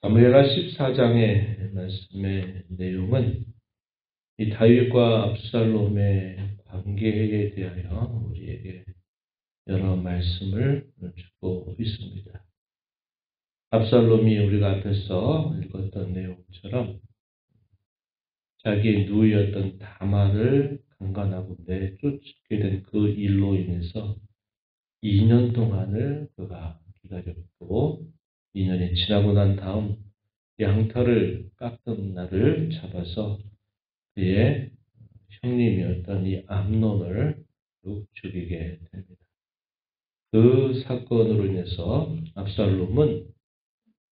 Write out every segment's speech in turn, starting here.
사무엘하 14장의 말씀의 내용은 이 다윗과 압살롬의 관계에 대하여 우리에게 여러 말씀을 주고 있습니다. 압살롬이 우리가 앞에서 읽었던 내용처럼 자기의 누이였던 다말을 강간하고 내쫓게 된 그 일로 인해서 2년 동안을 그가 기다렸고 2년이 지나고 난 다음 양털을 깎던 날을 잡아서 그의 형님이었던 이 암논을 죽이게 됩니다. 그 사건으로 인해서 압살롬은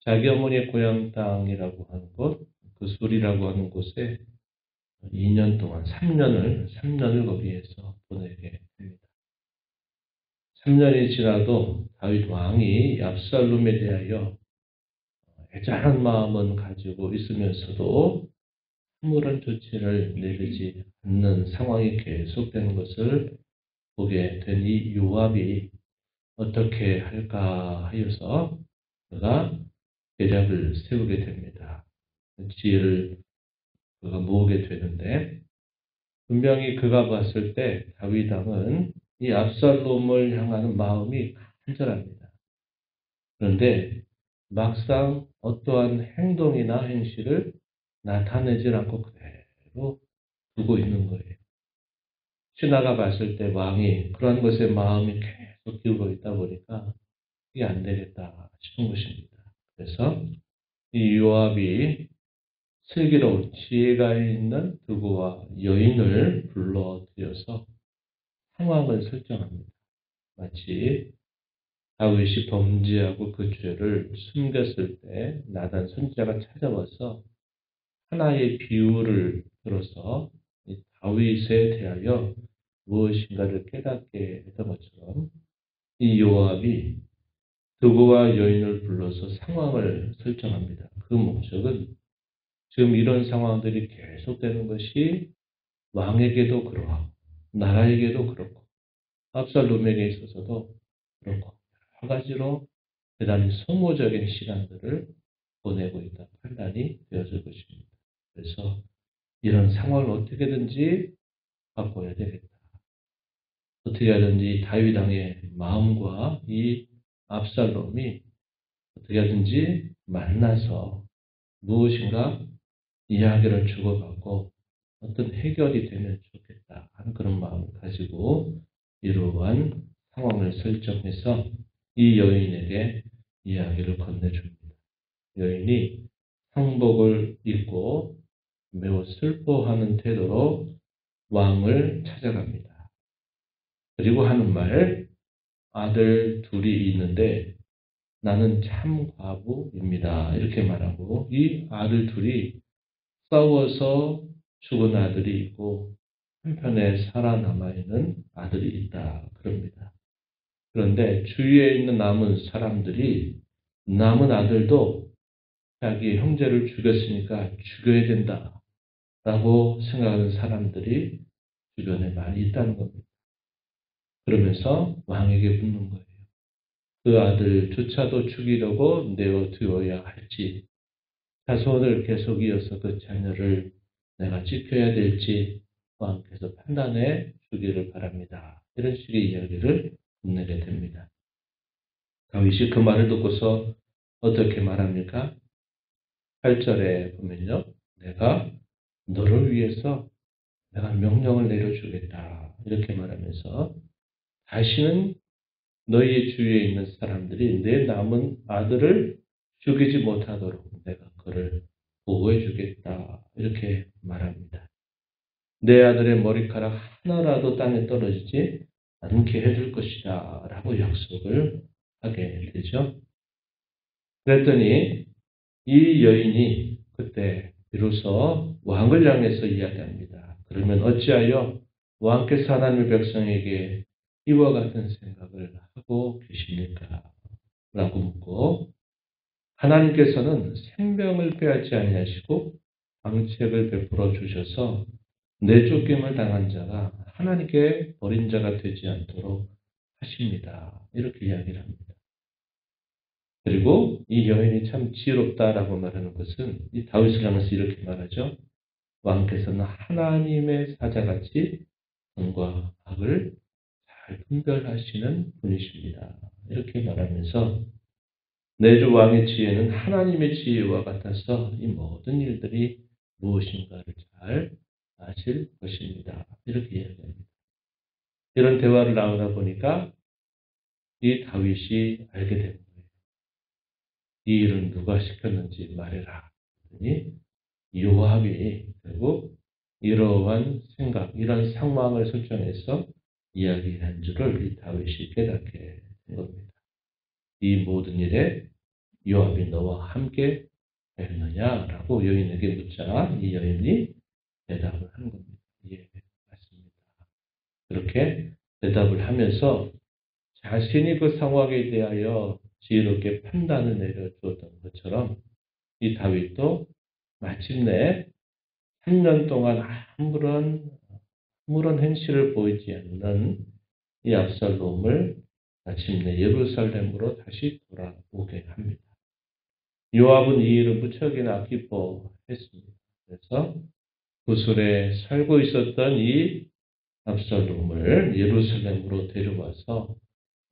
자기 어머니의 고향 땅이라고 하는 곳, 그 술이라고 하는 곳에 2년 동안 3년을 거기에서 보내게 됩니다. 3년이 지나도 다윗 왕이 압살롬에 대하여 애잔한 마음은 가지고 있으면서도 아무런 조치를 내리지 않는 상황이 계속되는 것을 보게 된 이 요압이 어떻게 할까 하여서 그가 계략을 세우게 됩니다. 지혜를 그가 모으게 되는데 분명히 그가 봤을 때 다윗 왕은 이 압살롬을 향하는 마음이 간절합니다. 그런데 막상 어떠한 행동이나 행실을 나타내질 않고 그대로 두고 있는 거예요. 신하가 봤을 때 왕이 그러한 것에 마음이 계속 기울어 있다 보니까 이게 안 되겠다 싶은 것입니다. 그래서 이 요압이 슬기로운 지혜가 있는 두고와 여인을 불러들여서 상황을 설정합니다. 마치 다윗이 범죄하고 그 죄를 숨겼을 때 나단 선지자가 찾아와서 하나의 비유를 들어서 다윗에 대하여 무엇인가를 깨닫게 했던 것처럼 이 요압이 두고와 여인을 불러서 상황을 설정합니다. 그 목적은 지금 이런 상황들이 계속되는 것이 왕에게도 그러하고 나라에게도 그렇고 압살롬에게 있어서도 그렇고 여러 가지로 대단히 소모적인 시간들을 보내고 있다 판단이 되어질 것입니다. 그래서 이런 상황을 어떻게든지 바꿔야 되겠다. 어떻게 하든지 다윗 왕의 마음과 이 압살롬이 어떻게 하든지 만나서 무엇인가 이야기를 주고받고 어떤 해결이 되면 좋겠다 하는 그런 마음을 가지고 이러한 상황을 설정해서 이 여인에게 이야기를 건네줍니다. 여인이 상복을 입고 매우 슬퍼하는 태도로 왕을 찾아갑니다. 그리고 하는 말, 아들 둘이 있는데 나는 참 과부입니다. 이렇게 말하고 이 아들 둘이 싸워서 죽은 아들이 있고 한편에 살아남아 있는 아들이 있다. 그럽니다. 그런데 주위에 있는 남은 사람들이 남은 아들도 자기 형제를 죽였으니까 죽여야 된다. 라고 생각하는 사람들이 주변에 많이 있다는 겁니다. 그러면서 왕에게 묻는 거예요. 그 아들조차도 죽이려고 내어두어야 할지, 자손을 계속 이어서 그 자녀를 내가 지켜야 될지 왕께서 판단해 주기를 바랍니다. 이런 식의 이야기를 건네게 됩니다. 다윗이 그 말을 듣고서 어떻게 말합니까? 8절에 보면요. 내가 너를 위해서 내가 명령을 내려주겠다. 이렇게 말하면서 다시는 너희 주위에 있는 사람들이 내 남은 아들을 죽이지 못하도록 내가 그를 보호해 주겠다. 이렇게 말합니다. 내 아들의 머리카락 하나라도 땅에 떨어지지 않게 해줄 것이다. 라고 약속을 하게 되죠. 그랬더니 이 여인이 그때 비로소 왕을 향해서 이야기합니다. 그러면 어찌하여 왕께서 하나님의 백성에게 이와 같은 생각을 하고 계십니까? 라고 묻고 하나님께서는 생명을 빼앗지 아니하시고 방책을 베풀어 주셔서 내쫓김을 당한 자가 하나님께 버린 자가 되지 않도록 하십니다. 이렇게 이야기를 합니다. 그리고 이 여인이 참 지혜롭다라고 말하는 것은 이 다윗을 향해서 이렇게 말하죠. 왕께서는 하나님의 사자같이 선과 악을 잘 분별하시는 분이십니다. 이렇게 말하면서 내주 왕의 지혜는 하나님의 지혜와 같아서 이 모든 일들이 무엇인가를 잘 아실 것입니다. 이렇게 이야기합니다. 이런 대화를 나누다 보니까 이 다윗이 알게 된 거예요. 이 일은 누가 시켰는지 말해라. 그랬더니 요압이 결국 이러한 생각, 이러한 상황을 설정해서 이야기한 줄을 이 다윗이 깨닫게 된 겁니다. 이 모든 일에 요압이 너와 함께 했느냐라고 여인에게 묻자 이 여인이 대답을 한 겁니다. 예, 맞습니다. 그렇게 대답을 하면서 자신이 그 상황에 대하여 지혜롭게 판단을 내려주었던 것처럼 이 다윗도 마침내 3년 동안 아무런 행실을 보이지 않는 이 압살롬을 마침내 예루살렘으로 다시 돌아오게 합니다. 요압은 이 일을 무척이나 기뻐했습니다. 그래서 구술에 살고 있었던 이 압살롬을 예루살렘으로 데려와서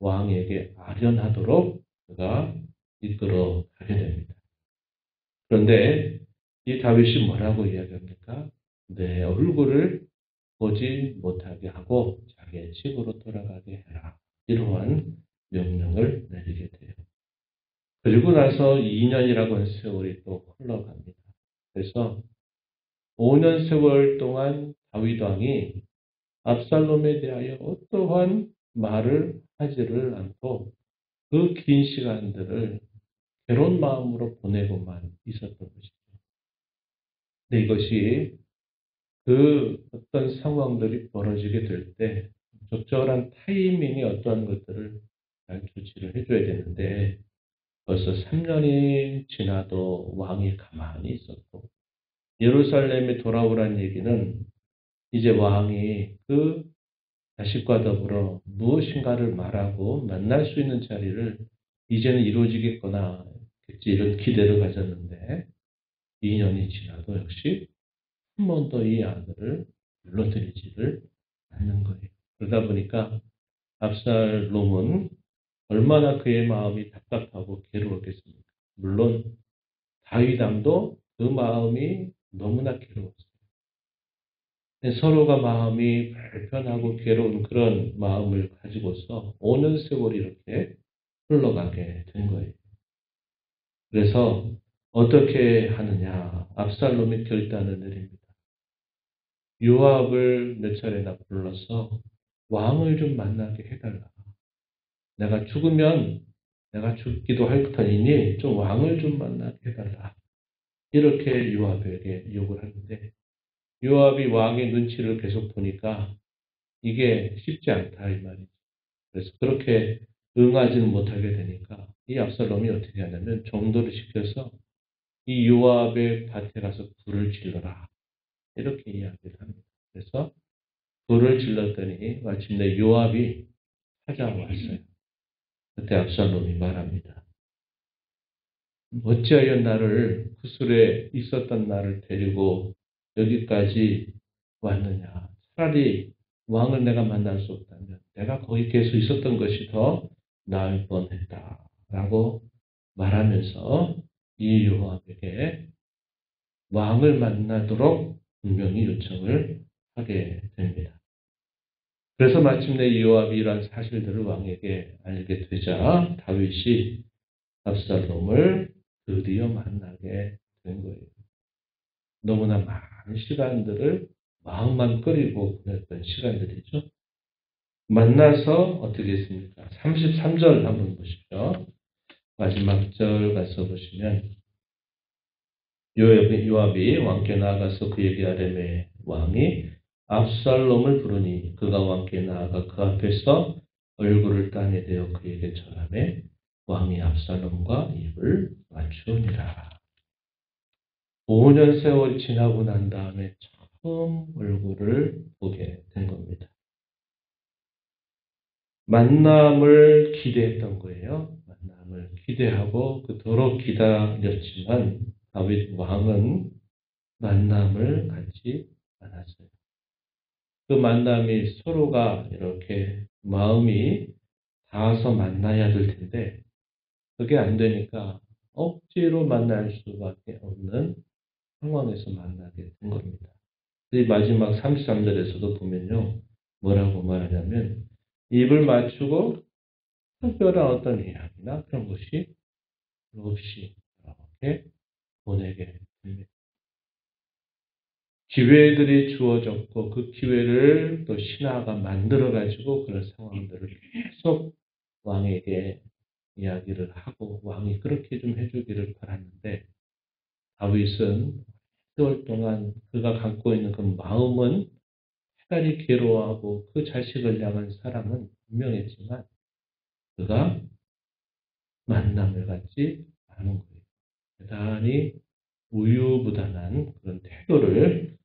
왕에게 아련하도록 그가 이끌어 가게 됩니다. 그런데 이 다윗이 뭐라고 이야기합니까? 내 얼굴을 보지 못하게 하고 자기의 집으로 돌아가게 해라. 이러한 명령을 내리게 돼요. 그리고 나서 2년이라고 하는 세월이 또 흘러갑니다. 그래서 5년 세월 동안 다윗 왕이 압살롬에 대하여 어떠한 말을 하지를 않고 그 긴 시간들을 괴로운 마음으로 보내고만 있었던 것이죠. 근데 이것이 그 어떤 상황들이 벌어지게 될 때 적절한 타이밍이 어떠한 것들을 잘 조치를 해줘야 되는데 벌써 3년이 지나도 왕이 가만히 있었고 예루살렘에 돌아오라는 얘기는 이제 왕이 그 자식과 더불어 무엇인가를 말하고 만날 수 있는 자리를 이제는 이루어지겠거나 이런 기대를 가졌는데 2년이 지나도 역시 한 번도 이 아들을 불러들이지를 않는 거예요. 그러다 보니까 압살롬은 얼마나 그의 마음이 답답하고 괴로웠겠습니까? 물론 다윗 왕도 그 마음이 너무나 괴로웠어요. 서로가 마음이 불편하고 괴로운 그런 마음을 가지고서 5년 세월이 이렇게 흘러가게 된 거예요. 그래서 어떻게 하느냐? 압살롬이 결단을 내립니다. 요압을 몇 차례나 불러서 왕을 좀 만나게 해달라. 내가 죽으면 내가 죽기도 할 터이니 좀 왕을 좀 만나게 해달라. 이렇게 요압에게 요구를 하는데 요압이 왕의 눈치를 계속 보니까 이게 쉽지 않다 이 말이죠. 그래서 그렇게 응하지는 못하게 되니까 이 압살롬이 어떻게 하냐면 종도를 시켜서 이 요압의 밭에 가서 불을 질러라. 이렇게 이야기를 합니다. 그래서 불을 질렀더니 마침내 요압이 찾아왔어요. 그때 압살롬이 말합니다. 어찌하여 나를 구술에 있었던 나를 데리고 여기까지 왔느냐. 차라리 왕을 내가 만날 수 없다면 내가 거기 계속 있었던 것이 더 나을 뻔했다. 라고 말하면서 이 요압에게 왕을 만나도록 분명히 요청을 하게 됩니다. 그래서 마침내 요압이 이러한 사실들을 왕에게 알게 되자 다윗이 압살롬을 드디어 만나게 된 거예요. 너무나 많은 시간들을 마음만 끓이고 보냈던 시간들이죠. 만나서 어떻게 했습니까? 33절 한번 보십시오. 마지막 절 가서 보시면 요압이 왕께 나아가서 그에게 아뢰매 왕이 압살롬을 부르니 그가 왕께 나아가 그 앞에서 얼굴을 따내대어 그에게 절하매 왕이 압살롬과 입을 맞추니라. 5년 세월이 지나고 난 다음에 처음 얼굴을 보게 된 겁니다. 만남을 기대했던 거예요. 만남을 기대하고 그토록 기다렸지만 다윗 왕은 만남을 갖지 않았어요. 그 만남이 서로가 이렇게 마음이 닿아서 만나야 될 텐데 그게 안 되니까 억지로 만날 수밖에 없는 상황에서 만나게 된 겁니다. 이 마지막 33절에서도 보면요. 뭐라고 말하냐면 입을 맞추고 특별한 어떤 이야기나 그런 것이 없이 이렇게 보내게 됩니다. 기회들이 주어졌고 그 기회를 또 신하가 만들어가지고 그런 상황들을 계속 왕에게 이야기를 하고 왕이 그렇게 좀 해주기를 바랐는데 다윗은 10개월 동안 그가 갖고 있는 그 마음은 대단히 괴로워하고 그 자식을 향한 사랑은 분명했지만 그가 만남을 갖지 않은 거예요. 대단히 우유부단한 그런 태도를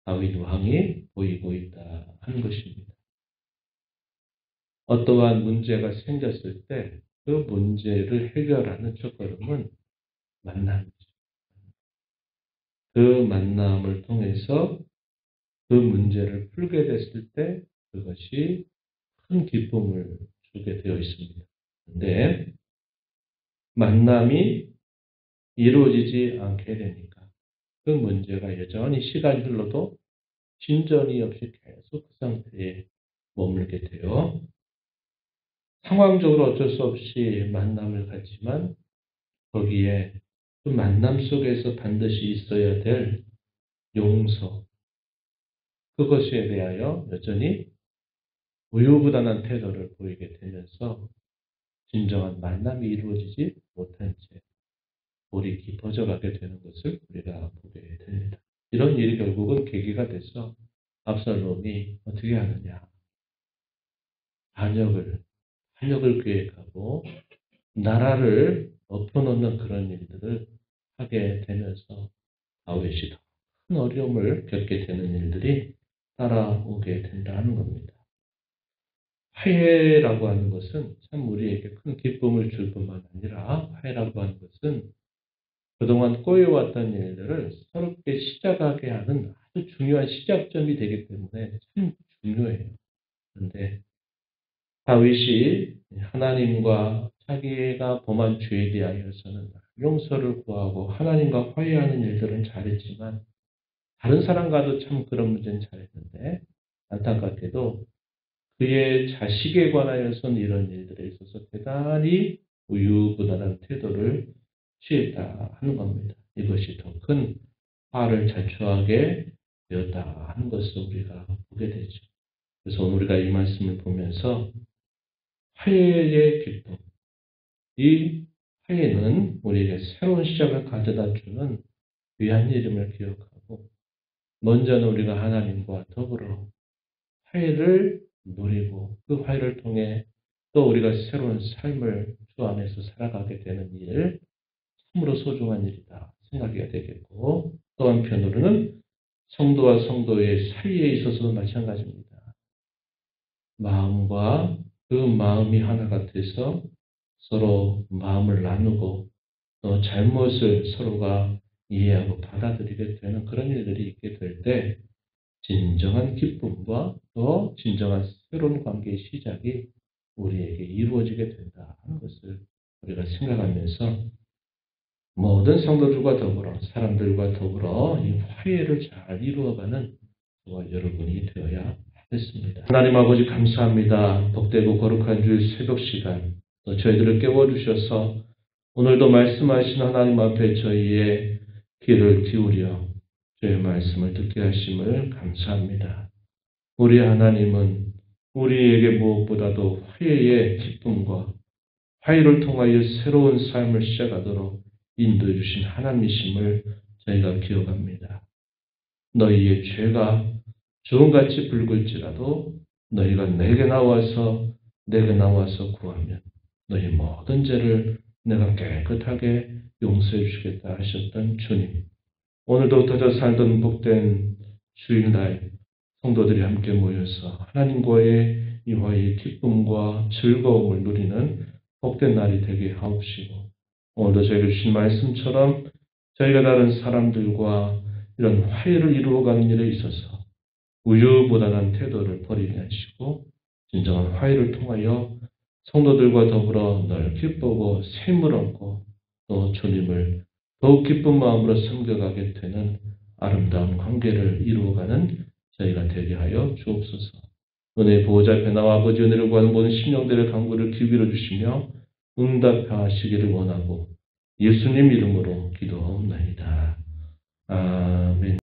다윗 왕이 보이고 있다 하는 것입니다. 어떠한 문제가 생겼을 때 그 문제를 해결하는 첫걸음은 만남이죠. 그 만남을 통해서 그 문제를 풀게 됐을 때 그것이 큰 기쁨을 주게 되어 있습니다. 그런데 만남이 이루어지지 않게 되니까 그 문제가 여전히 시간이 흘러도 진전이 없이 계속 그 상태에 머물게 돼요. 상황적으로 어쩔 수 없이 만남을 갖지만 거기에 그 만남 속에서 반드시 있어야 될 용서, 그것에 대하여 여전히 우유부단한 태도를 보이게 되면서 진정한 만남이 이루어지지 못한 채 골이 깊어져 가게 되는 것을 우리가 보게 됩니다. 이런 일이 결국은 계기가 돼서 압살롬이 어떻게 하느냐. 반역을 계획하고 나라를 엎어놓는 그런 일들을 하게 되면서 다윗이 더 큰 어려움을 겪게 되는 일들이 따라오게 된다는 겁니다. 화해라고 하는 것은 참 우리에게 큰 기쁨을 줄 뿐만 아니라 화해라고 하는 것은 그동안 꼬여왔던 일들을 새롭게 시작하게 하는 아주 중요한 시작점이 되기 때문에 참 중요해요. 그런데 다윗이 하나님과 자기가 범한 죄에 대하여서는 용서를 구하고 하나님과 화해하는 일들은 잘했지만 다른 사람과도 참 그런 문제는 잘했는데 안타깝게도 그의 자식에 관하여서는 이런 일들에 있어서 대단히 우유부단한 태도를 취했다 하는 겁니다. 이것이 더 큰 화를 자초하게 되었다 하는 것을 우리가 보게 되죠. 그래서 오늘 우리가 이 말씀을 보면서 화해의 기쁨, 이 화해는 우리에게 새로운 시작을 가져다 주는 귀한 이름을 기억하고 먼저는 우리가 하나님과 더불어 화해를 누리고 그 화해를 통해 또 우리가 새로운 삶을 주 안에서 살아가게 되는 일, 참으로 소중한 일이다 생각해야 되겠고 또 한편으로는 성도와 성도의 사이에 있어서도 마찬가지입니다. 마음과 그 마음이 하나가 돼서 서로 마음을 나누고 또 잘못을 서로가 이해하고 받아들이게 되는 그런 일들이 있게 될 때 진정한 기쁨과 또 진정한 새로운 관계의 시작이 우리에게 이루어지게 된다 하는 것을 우리가 생각하면서 모든 성도들과 더불어 사람들과 더불어 이 화해를 잘 이루어가는 저와 여러분이 되어야 하겠습니다. 하나님 아버지 감사합니다. 복되고 거룩한 주일 새벽 시간 또 저희들을 깨워주셔서 오늘도 말씀하신 하나님 앞에 저희의 귀를 기울여 주의 말씀을 듣게 하심을 감사합니다. 우리 하나님은 우리에게 무엇보다도 화해의 기쁨과 화해를 통하여 새로운 삶을 시작하도록 인도해 주신 하나님이심을 저희가 기억합니다. 너희의 죄가 주홍같이 붉을지라도 너희가 내게 나와서 구하면 너희 모든 죄를 내가 깨끗하게 용서해 주겠다 하셨던 주님. 오늘도 흩어져 살던 복된 주일날 성도들이 함께 모여서 하나님과의 이 화해의 기쁨과 즐거움을 누리는 복된 날이 되게 하옵시고, 오늘도 저희를 주신 말씀처럼 저희가 다른 사람들과 이런 화해를 이루어가는 일에 있어서 우유부단한 태도를 버리게 하시고 진정한 화해를 통하여 성도들과 더불어 늘 기쁘고 샘을 얻고 또 주님을 더욱 기쁜 마음으로 섬겨가게 되는 아름다운 관계를 이루어가는 저희가 되게 하여 주옵소서. 은혜의 보호자 앞에 나와 아버지 은혜를 구하는 모든 심령들의 간구를 기울여 주시며 응답하시기를 원하고 예수님 이름으로 기도하옵나이다. 아멘.